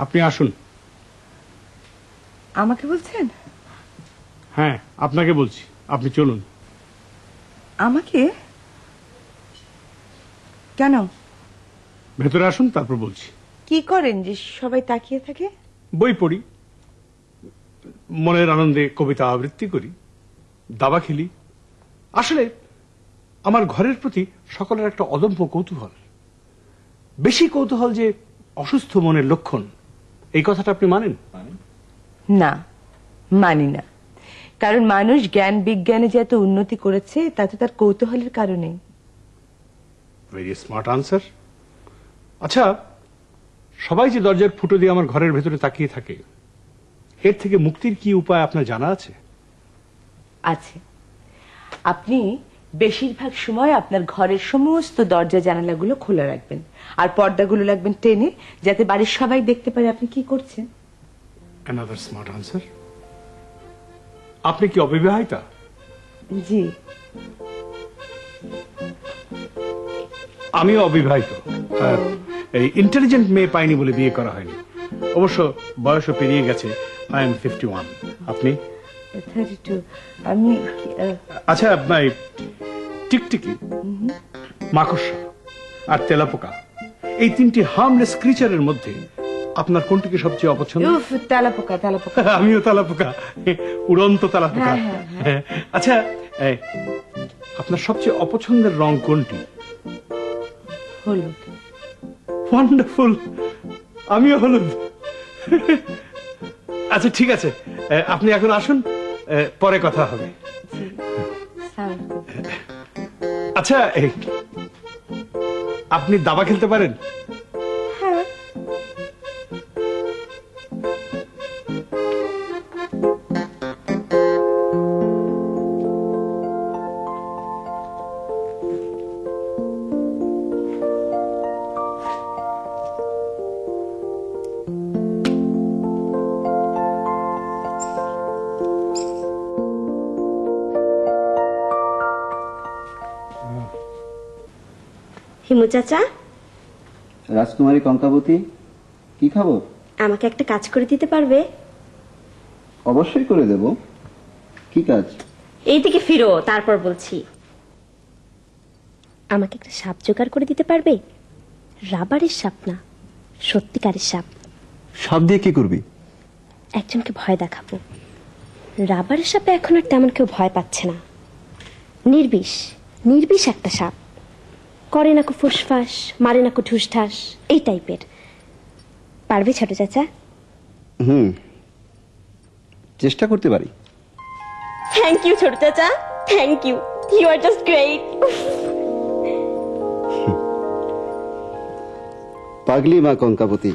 আপনি আসুন। আমাকে বলছেন? হ্যাঁ, আপনাকে বলছি, আপনি চলুন। আমাকে? কেন? ভেতরে আসুন, তারপর বলছি। কি করেন যে সবাই তাকিয়ে থাকে? বই পড়ি, মনের আনন্দে কবিতা আবৃত্তি করি, দাবা খেলি। আসলে আমার ঘরের প্রতি সকলের একটা অদম্য কৌতূহল। বেশি কৌতূহল যে অসুস্থ মনের লক্ষণ, এই কথাটা আপনি মানেন? না, মানি না। কারণ মানুষ জ্ঞান বিজ্ঞানে যে এত উন্নতি করেছে তাতে তার কৌতূহলের কারণে। Very smart answer. আচ্ছা, সবাই যে দরজার ফুটো দিয়ে আমার ঘরের ভেতরে তাকিয়ে থাকে, এর থেকে মুক্তির কি উপায় আপনার জানা আছে? আছে। আপনি বেশিরভাগ সময় আপনার ঘরের সমস্ত দরজা জানালাগুলো খোলা রাখবেন, আর পর্দাগুলো রাখবেন টেনে, যাতে বাড়ির সবাই দেখতে পারে আপনি কি করছেন। Another smart answer. আপনি কি অবিবাহিতা? জি। আমিও অবিবাহিত। এই ইন্টেলিজেন্ট মেয়ে পাইনি বলে বিয়ে করা হয়নি। অবশ্য বয়সও পেরিয়ে গেছে। I am 51। আপনি? 32। আমি আচ্ছা, টিকটিকি, মাকড়সা আর তেলাপোকা, এই তিনটি হার্মলেস ক্রিচারের মধ্যে আপনার কোনটিকে সবচেয়ে অপছন্দ? তেলাপোকা। তেলাপোকা। আমিও তেলাপোকা, উড়ন্ত তেলাপোকা। আচ্ছা, আপনার সবচেয়ে অপছন্দের রং কোনটি? হলুদ। ওয়ান্ডারফুল, আমিও হলুদ। আচ্ছা, ঠিক আছে, আপনি এখন আসুন, পরে কথা হবে। আচ্ছা, আপনি দাবা খেলতে পারেন? হ্যাঁ। হিমু চাচা। রাজকুমারী কঙ্কাবতী, কি খবর? আমাকে একটা কাজ করে দিতে পারবে? অবশ্যই করে দেব। কি কাজ? এই দিকে ফিরো, তারপর বলছি। আমাকে একটা সাপ জোগাড় করে দিতে পারবে? রাবারের সাপ না, সত্যিকারের সাপ। সাপ দিয়ে কি করবি? একজনকে ভয় দেখাবো। রাবারের সাপে এখন আর তেমন কেউ ভয় পাচ্ছে না। নির্বিষ একটা সাপ, করে না কো ফুসফাস, মারে না কো ঠুসঠাস, এই টাইপের। পারবে ছোট চাচা? চেষ্টা করতে পারি। থ্যাংক ইউ ছোট চাচা, thank you, you are just great. পাগলি মা কঙ্কাবতী।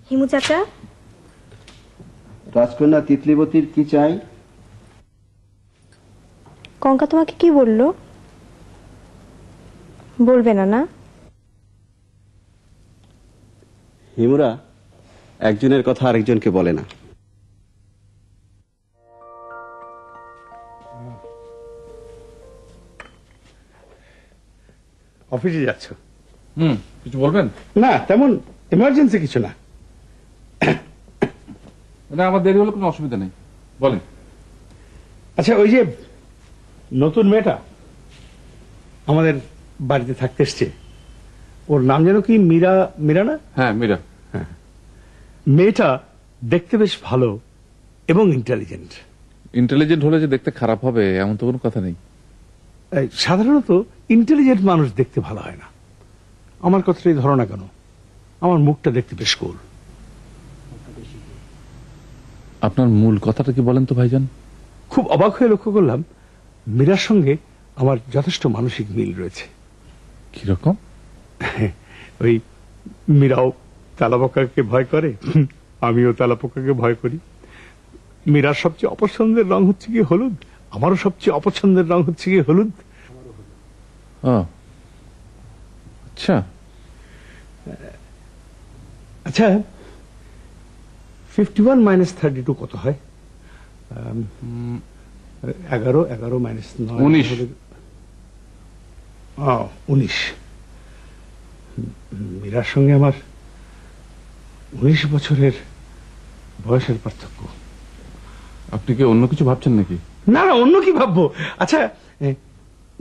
হিমু চাচা। রাজকন্যা তিতলিবতীর কি চাই? কঙ্কা তোমাকে কি বললো? বলবে না না? হিমুরা একজনের কথা আরেকজনকে বলে না। অফিসে যাচ্ছ? কিছু বলবেন? না, তেমন এমার্জেন্সি কিছু না। আমার দেরি হলে কোনো অসুবিধা নেই, বলেন। আচ্ছা, ওই যে নতুন মেয়েটা আমাদের বাড়িতে থাকতে এসছে, ওর নাম যেন কি? মীরা না? হ্যাঁ, মীরা। হ্যাঁ, মেয়েটা দেখতে বেশ ভালো এবং ইন্টেলিজেন্ট। ইন্টেলিজেন্ট হলে যে দেখতে খারাপ হবে এমন তো কোনো কথা নেই। সাধারণত ইন্টেলিজেন্ট মানুষ দেখতে ভালো হয় না। আমার কথাটাই ধরো না কেন, আমার মুখটা দেখতে বেশ গোল। আপনার মূল কথাটা কি বলেন তো ভাইজান? খুব অবাক হয়ে লক্ষ্য করলাম মীরার সঙ্গে আমার যথেষ্ট মানসিক মিল রয়েছে। কিরকম? ওই মীরাও তেলাপোকাকে ভয় করে, আমিও তেলাপোকাকে ভয় করি। মীরার সবচেয়ে অপছন্দের রং হচ্ছে কি হলুদ, আমারও সবচেয়ে অপছন্দের রং হচ্ছে কি হলুদ। আচ্ছা আচ্ছা, 51 মাইনাস 32 কত হয়? 11 11 মাইনাস 9 19। 19। মীরার সঙ্গে আমার 19 বছরের বয়সের পার্থক্য। আপনি কি অন্য কিছু ভাবছেন নাকি? না না, অন্য কি ভাববো? আচ্ছা,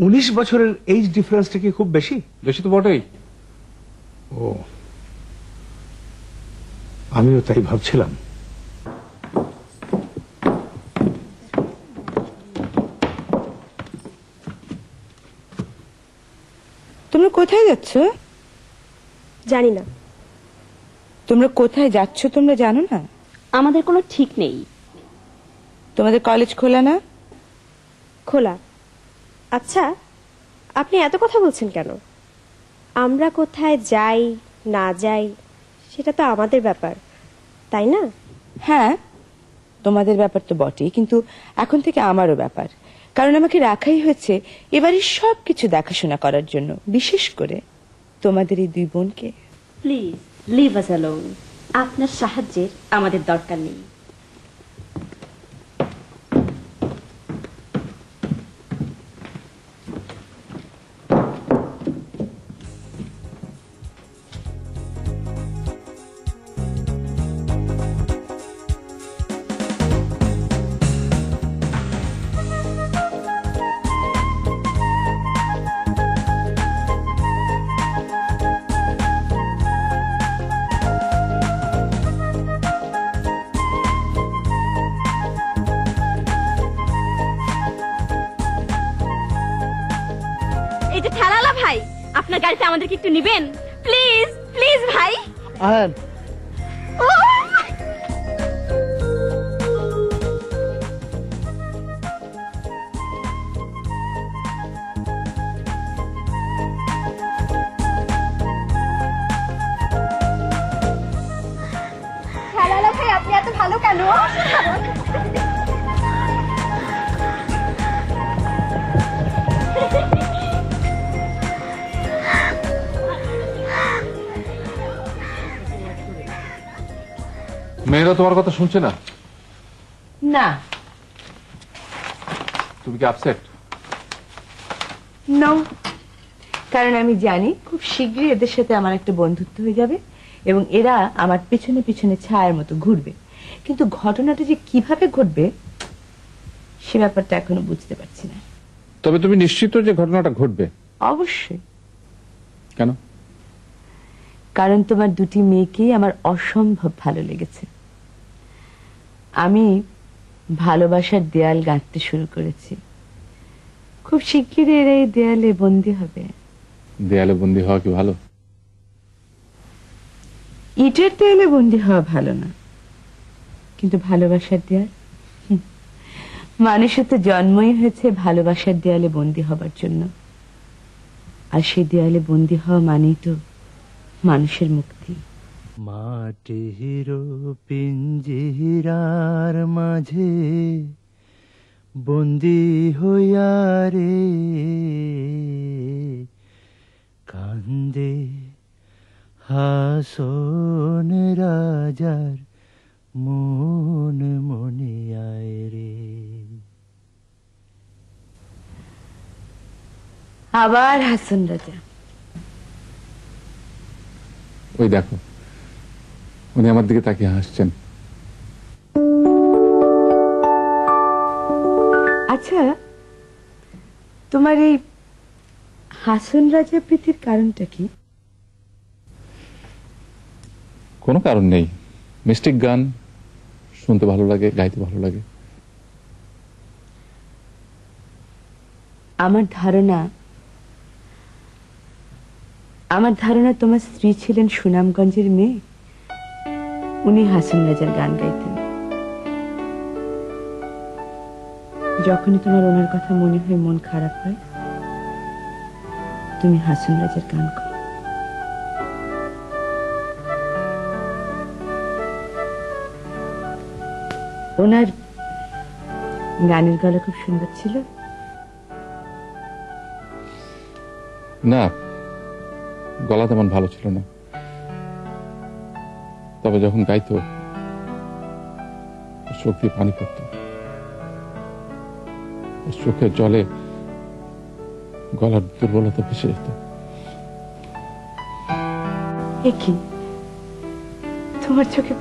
19 বছরের এইজ ডিফারেন্সটা কি খুব বেশি? বেশি তো বটেই। ও, আমিও তাই ভাবছিলাম। তোমরা কোথায় যাচ্ছ? জানি না, তোমরা কোথায় যাচ্ছ তোমরা জানো না? আমাদের কোনো ঠিক নেই। তোমাদের কলেজ খোলা না? খোলা। আচ্ছা, আপনি এত কথা বলছেন কেন? আমরা কোথায় যাই না যাই সেটা তো আমাদের ব্যাপার, তাই না? হ্যাঁ, তোমাদের ব্যাপার তো বটেই, কিন্তু এখন থেকে আমারও ব্যাপার। কারণ আমাকে রাখাই হয়েছে এবারে সবকিছু দেখাশোনা করার জন্য, বিশেষ করে তোমাদের এই 2 বোনকে। Please leave us alone. আপনার সাহায্যের আমাদের দরকার নেই। এই যে ঠেলালা ভাই, আপনার গাড়িতে আমাদেরকে একটু নিবেন প্লিজ, প্লিজ ভাই। আয়ান, ঠেলালা ভাই, আপনি এত ভালো কেন? মেয়েরা তোমার কথা শুনছে না? না, তুমি কি আপসেট? নো, কারণ আমি জানি খুব শীঘ্রই এদের সাথে আমার একটা বন্ধুত্ব হয়ে যাবে এবং এরা আমার পিছনে পিছনে ছায়ার মতো ঘুরবে। কিন্তু ঘটনাটা যে কিভাবে ঘটবে সে ব্যাপারটা এখনো বুঝতে পারছি না। তবে তুমি নিশ্চিত যে ঘটনাটা ঘটবে? অবশ্যই, কেন? কারণ তোমার 2টি মেয়েকেই আমার অসম্ভব ভালো লেগেছে। আমি ভালোবাসার দেয়াল গাঁথতে শুরু করেছি। খুব শিগগিরই এরা এই দেয়ালে বন্দী হবে। দেয়ালে বন্দী হওয়া কি ভালো? ইটের দেয়ালে বন্দী হওয়া ভালো না, কিন্তু ভালোবাসার দেয়াল, মানুষের তো জন্মই হয়েছে ভালোবাসার দেয়ালে বন্দী হবার জন্য। আর সেই দেয়ালে বন্দী হওয়া মানেই তো মানুষের মুক্তি। মাটির পিঞ্জিরার মাঝে বন্দি হইয়া রে কান্দে হাসন রাজার মন মনিয়ায় রে। আবার হাসন রাজা। ওই দেখো, উনি আমার দিকে তাকিয়ে হাসছেন। আচ্ছা, তোমার এই হাসন রাজা প্রীতির কারণটা কি? কোনো কারণ নেই। মিস্টিক গান শুনতে ভালো লাগে, গাইতে ভালো লাগে। আমার ধারণা তোমার স্ত্রী ছিলেন সুনামগঞ্জের মেয়ে, উনি হাসন রাজার গান গাইতেন। যখনই তোমার ওনার কথা মনে হয়, মন খারাপ হয়, তুমি হাসন রাজার গান করো। ওনার গানের গলা খুব সুন্দর ছিল। না, গলা তেমন ভালো ছিল না, তবে যখন গাইতো চোখ দিয়ে পানি পড়ত। চোখের জলে গলার দুর্বলতা ভেসে যেত। এ কি, তোমার চোখে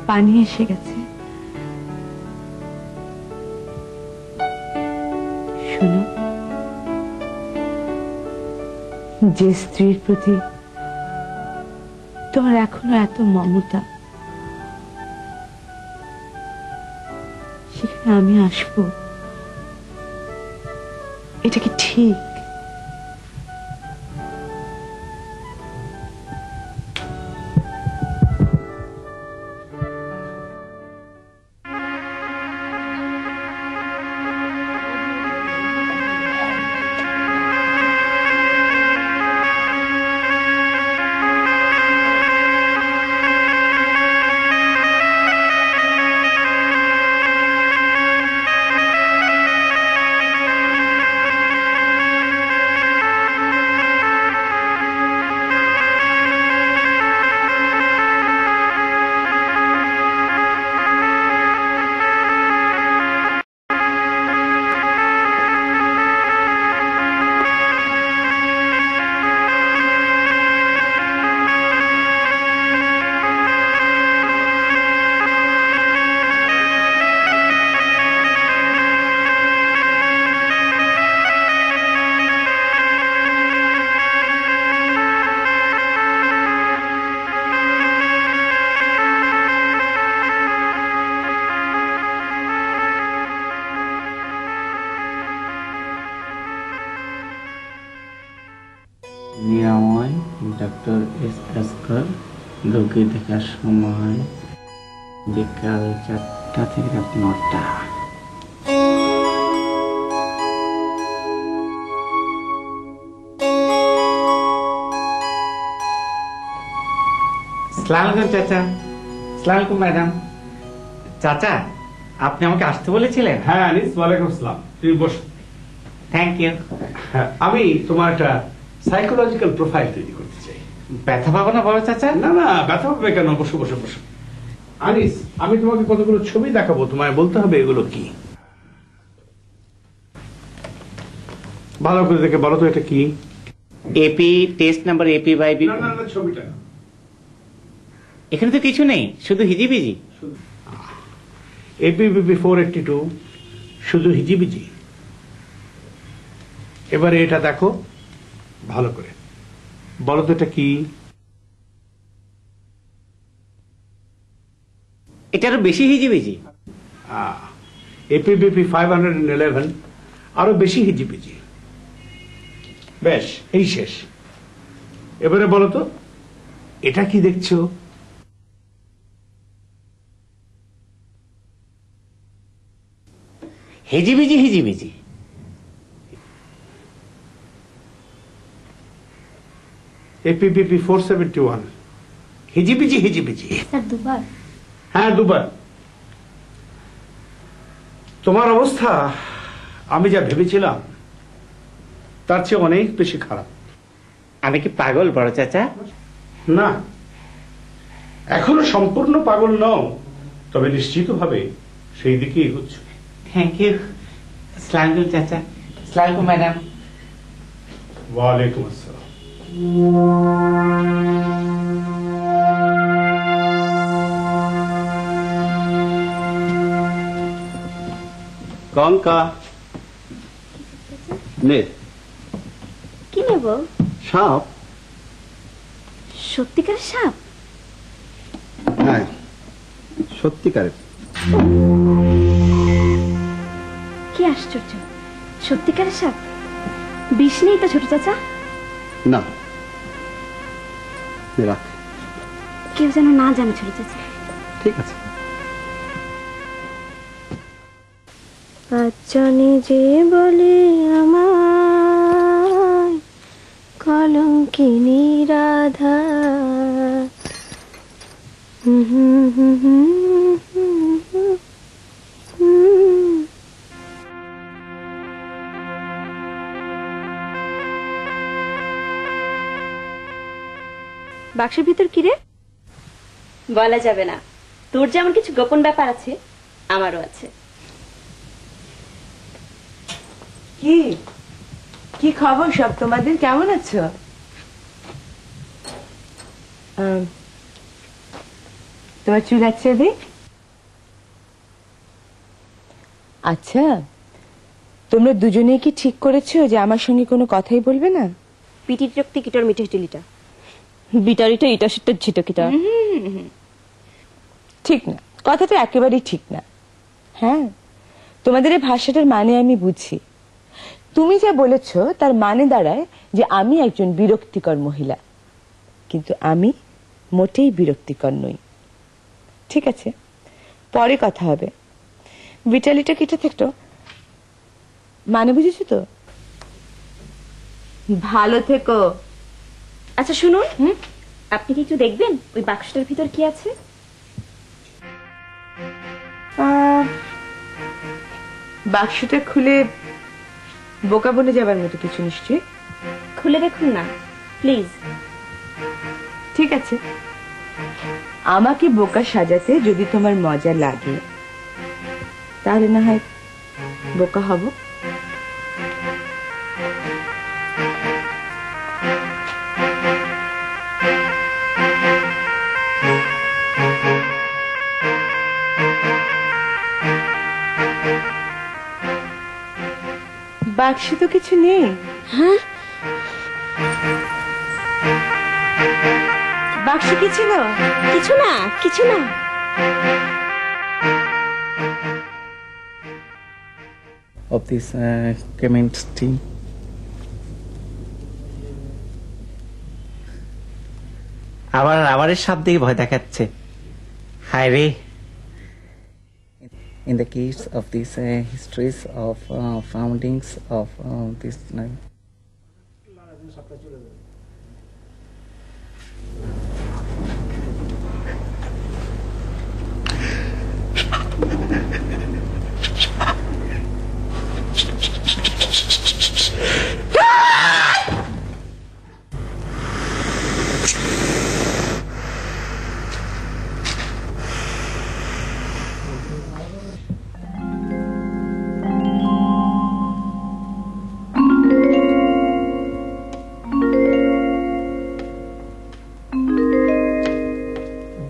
পানি এসে গেছে? শোনো, যে স্ত্রীর প্রতি তোমার এখনো এত মমতা, সেখানে আমি আসবো, এটা কি ঠিক? নিরাময় ডক্টর এস ভাস্কর, রোগী দেখার সময় বিকাল 4টা থেকে রাত 9টা। সালামালাইকুম চাচা। সালামালাইকুম ম্যাডাম। চাচা, আপনি আমাকে আসতে বলেছিলেন? হ্যাঁ আনিস, ওয়ালাইকুম আসসালাম। তুমি বস। Thank you. আমি তোমার একটা সাইকোলজিক্যাল প্রোফাইল তৈরি করতে চাই। ব্যথা পাবো না বড় চাচা? না না, ব্যথা হবে কেন? বসো বসো বসো। আনিস, আমি তোমাকে কতগুলো ছবি দেখাবো, তোমায় বলতে হবে এগুলো কি। ভালো করে দেখে বলো তো এটা কি। AP test number AP by B. না না না, ছবিটা এখানে তো কিছু নেই, শুধু হিজিবিজি। এপিবিপি 482, শুধু হিজিবিজি। এবারে এটা দেখো ভালো করে, বলো তো এটা কি। এটা আরো বেশি হিজিবিজি। এপিবিপি 511, আরো বেশি হিজিবিজি। বেশ, এই শেষ। এবারে বলো তো এটা কি দেখছো। হিজিবিজি হিজিবিজি। এপিবিপি 471, হিজিবিজি হিজিবিজি। স্যার দুবার? হ্যাঁ দুবার। তোমার অবস্থা আমি যা ভেবেছিলাম তার চেয়ে অনেক বেশি খারাপ। আমি কি পাগল বড় চাচা? না, এখনো সম্পূর্ণ পাগল নও, তবে নিশ্চিতভাবে সেই দিকেই এগোচ্ছ। Thank you. সালামালাইকুম চাচা। সালামালাইকুম ম্যাডাম। ওয়ালাইকুম আসসালাম। কঙ্কা নে। কি নেব? সাপ। সত্যিকারের সাপ? হ্যাঁ, সত্যিকারের। কি আশ্চর্য, সত্যিকারের সাপ? বিষ নেই তো ছোট চাচা? না, রাখ। কেউ যেন না জানে ছোট চাচা। ঠিক আছে। আজ জানে যে বলে আমায় কলঙ্কিনী রাধা। বাক্সের ভিতর কি রে? বলা যাবে না। তোর যেমন কিছু গোপন ব্যাপার আছে, আমারও আছে। কি কি খবর সব তোমাদের, কেমন আছো? তোমার চুল আছে রে? আচ্ছা, তোমরা দুজনেই কি ঠিক করেছো যে আমার সঙ্গে কোনো কথাই বলবে না? পিটির রক্তি কিটার মিঠে টিলিটা বিটারিটা ইটা সেটা ঝিটকিটা। ঠিক না, কথাটা একেবারেই ঠিক না। হ্যাঁ, তোমাদের এই ভাষাটার মানে আমি বুঝি। তুমি যা বলেছো তার মানে দাঁড়ায় যে আমি একজন বিরক্তিকর মহিলা, কিন্তু আমি মোটেই বিরক্তিকর নই। ঠিক আছে, পরে কথা হবে। বিটালিটা কিটা থাকতো মানে বুঝেছো তো? ভালো থেকো। আচ্ছা শুনুন, আপনি কি একটু দেখবেন ওই বাক্সটার ভিতর কি আছে? বাক্সটা খুলে বোকা বনে যাবার মতো কিছু নিশ্চয়ই। খুলে দেখুন না প্লিজ। ঠিক আছে, আমাকে বোকা সাজাতে যদি তোমার মজা লাগে তাহলে না হয় বোকা হব। বাক্সে তো কিছু নেই। হ্যাঁ, বাক্সে কি ছিল? কিছু না কিছু না। of this Clement team. আবার সাপ দিয়ে ভয় দেখাচ্ছে। হায় রে। In the case of these histories of foundings of this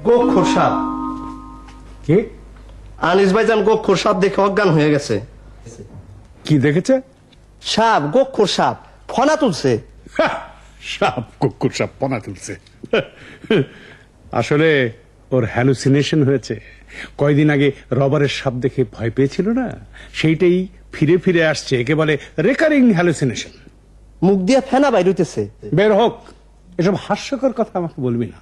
গোখর সাপ। কি আনিস ভাইজান গোখর সাপ দেখে অজ্ঞান হয়ে গেছে। কি দেখেছে? সাপ, গোখর সাপ ফনা তুলছে। সাপ, কুকুর সাপ পনা তুলছে। আসলে ওর হ্যালুসিনেশন হয়েছে। কয়দিন আগে রবারের সাপ দেখে ভয় পেয়েছিল না, সেইটাই ফিরে ফিরে আসছে। একে বলে রেকারিং হ্যালুসিনেশন। মুখ দিয়ে ফেনা বাইরইতেছে। বের হোক, এসব হাস্যকর কথা আমাকে বলবি না।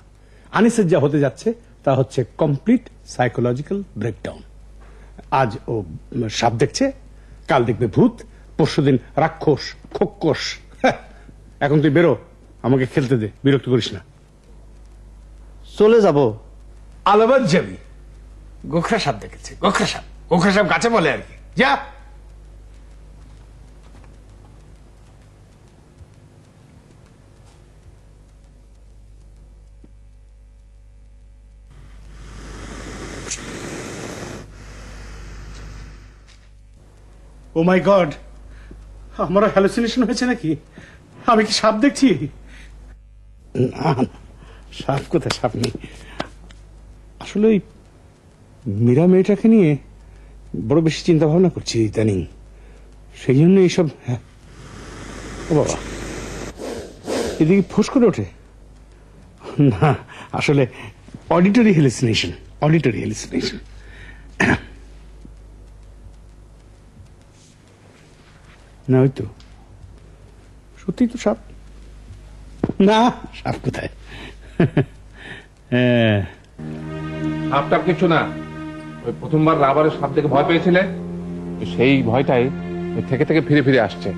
আনিসের যা হতে যাচ্ছে তা হচ্ছে কমপ্লিট সাইকোলজিক্যাল ব্রেকডাউন। আজ ও সাপ দেখছে, কাল দেখবে ভূত, পরশুদিন রাক্ষস, খোক্কস। এখন তুই বেরো, আমাকে খেলতে দে, বিরক্ত করিস না। চলে যাব। আলাবাদ যাবি? গোখরা সাপ দেখেছে, গোখরা সাপ। গোখরা সাপ গাছে বলে আর কি। যা। ও মাই গড, আমার হ্যালুসিনেশন হয়েছে নাকি? আমি কি সাপ দেখছি? না, সাপ কোথায়? সাপ নেই। আসলে ওই মীরা মেয়েটাকে নিয়ে বড় বেশি চিন্তা ভাবনা করছি ইদানিং, সেই জন্য এইসব। হ্যাঁ, ও বাবা, এদিকে ফোঁস করে ওঠে। না, আসলে অডিটরি হ্যালুসিনেশন, অডিটরি হ্যালুসিনেশন। না, ওই তো সত্যি তো সাপ। না, সাপ কোথায়? সাপটাপ কিছু না, ওই প্রথমবার রাবারের সাপ দেখে ভয় পেয়েছিলে, সেই ভয়টাই থেকে থেকে ফিরে ফিরে আসছে।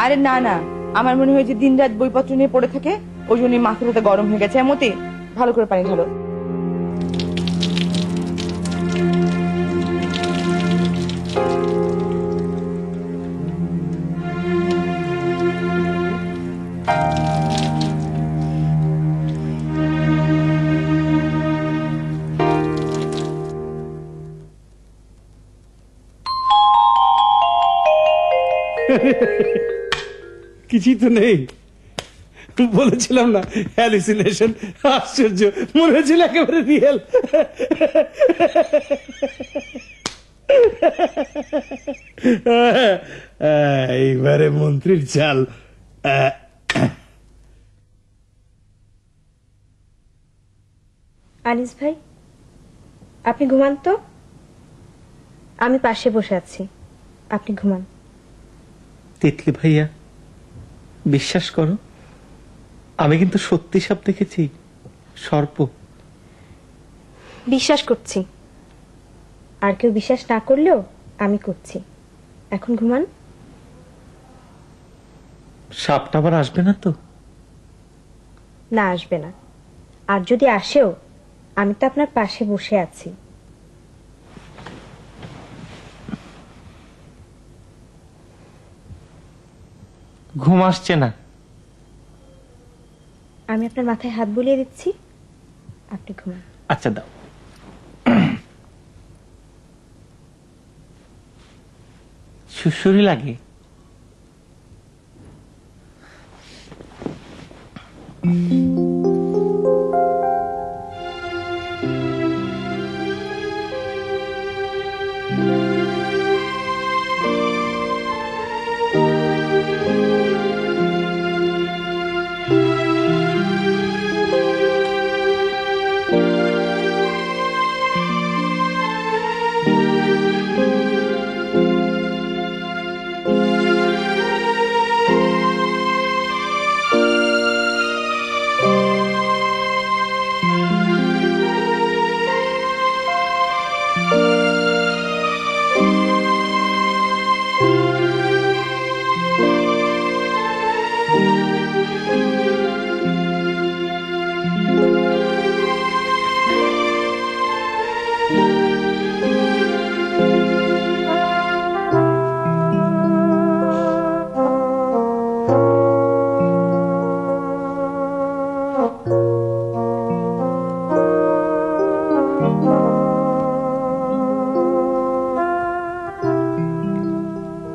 আরে না না, আমার মনে হয় যে দিন রাত বইপত্র নিয়ে পড়ে থাকে, ওই জন্য মাথাটা গরম হয়ে গেছে। এমতে ভালো করে পানি ঢালো। কিছুই তো নেই। বলেছিলাম না হ্যালুসিনেশন, আশ্চর্য, মনে হয়েছিল একেবারে রিয়েল। এইবারে মন্ত্রীর চাল। আনিস ভাই, আপনি ঘুমান তো, আমি পাশে বসে আছি, আপনি ঘুমান। তিতলি ভাইয়া, বিশ্বাস করো, আমি কিন্তু সত্যি সাপ দেখেছি, সর্প। বিশ্বাস করছি, আর কেউ বিশ্বাস না করলেও আমি করছি। এখন ঘুমান। সাপটা আবার আসবে না তো? না, আসবে না। আর যদি আসেও, আমি তো আপনার পাশে বসে আছি। ঘুম আসছে না। আমি আপনার মাথায় হাত বুলিয়ে দিচ্ছি, আপনি ঘুমান। আচ্ছা দাও। সুসুরি লাগে।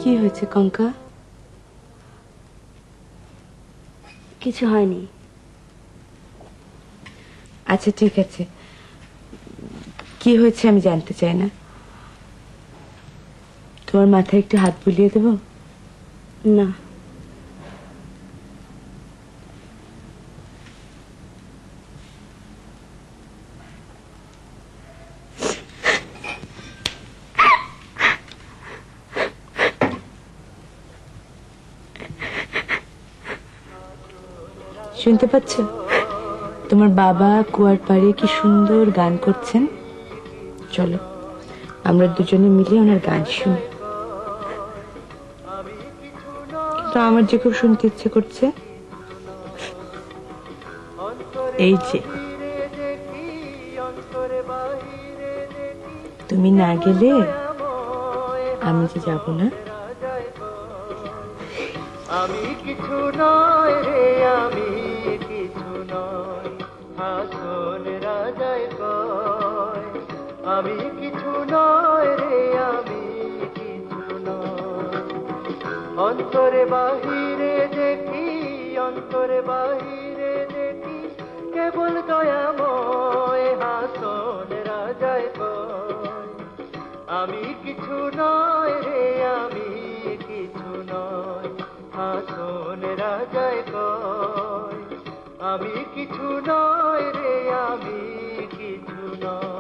কি হয়েছে কঙ্কা? কিছু হয়নি। আচ্ছা ঠিক আছে, কি হয়েছে আমি জানতে চাই না। তোমার মাথায় একটু হাত বুলিয়ে দেবো? না। শুনতে পাচ্ছ? তোমার বাবা কুয়ার পাড়ে কি সুন্দর গান করছেন। চলো আমরা দুজনে মিলে ওনার গান শুনি। কিন্তু আমার যে খুব শুনতে ইচ্ছে করছে। এই যে তুমি না গেলে আমি যে যাব না। আমি কিছু নয় রে, আমি কিছু নয়, হাসন রাজায় কয়। আমি কিছু নয় রে, আমি কিছু নয়, অন্তরে বাহিরে দেখি, অন্তরে বাহিরে দেখি, কেবল দয়াময়, হাসন রাজায় কয়। আমি কিছু নয় রে, আমি কিছু নয়, হাসন রাজায় কয়। আমি কিছু নয় রে, আমি কিছু নয়।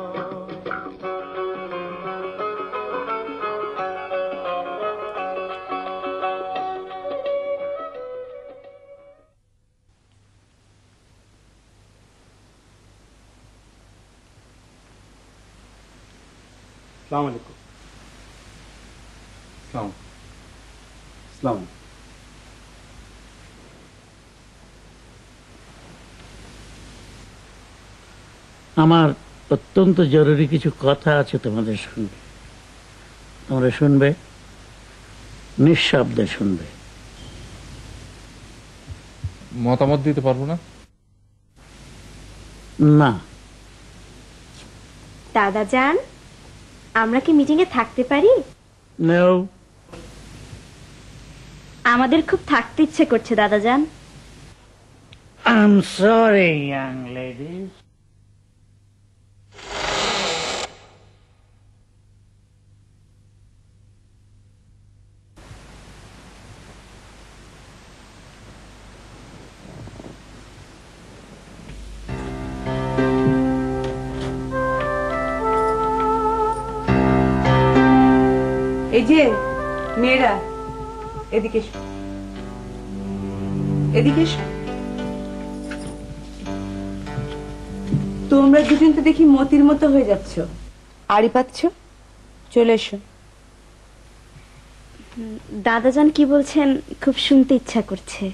আসসালামু আলাইকুম। আসসালামু। আমার অত্যন্ত জরুরি কিছু কথা আছে তোমাদের সঙ্গে। তোমরা শুনবে, নিঃশব্দে শুনবে। মতামত দিতে পারবো না। না। দাদা যান, আমরা কি মিটিং এ থাকতে পারি? নেও। আমাদের খুব থাকতে ইচ্ছে করছে দাদাজান। I'm sorry, young ladies. এই যে মেয়েরা, এদিকে এসো, এদিকে এসো। তোমরা দুজন তো দেখি মতির মতো হয়ে যাচ্ছ, আড়ি পাচ্ছ, চলে এসো। দাদাজান কি বলছেন খুব শুনতে ইচ্ছা করছে।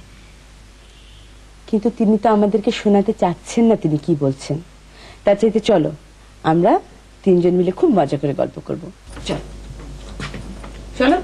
কিন্তু তিনি তো আমাদেরকে শোনাতে চাচ্ছেন না তিনি কি বলছেন। তার চাইতে চলো আমরা তিনজন মিলে খুব মজা করে গল্প করবো। চলো চলো।